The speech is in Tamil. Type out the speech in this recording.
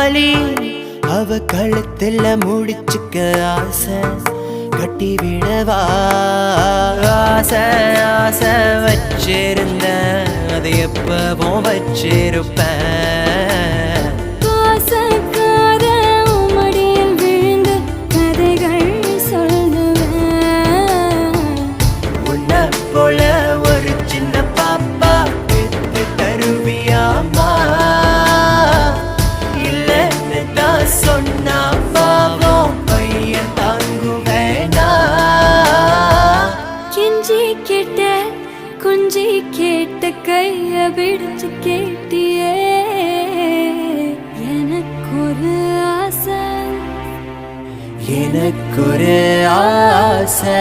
தாலி அவ கழுத்துல முடிச்சுக்க ஆசை கட்டி விடவா ஆசை ஆசை வச்சிருந்த அது எப்பவும் வச்சிருப்பேன் போல ஒரு சின்ன பாப்பா பெத்து தருவியாமா இல்லன்னு தான் சொன்னா பாவம் பையன் தாங்குவேனா கெஞ்சி கேட்ட கொஞ்சி கேட்ட கைய பிடிச்சு கேட்டியே எனக்கு ஒரு ஆசை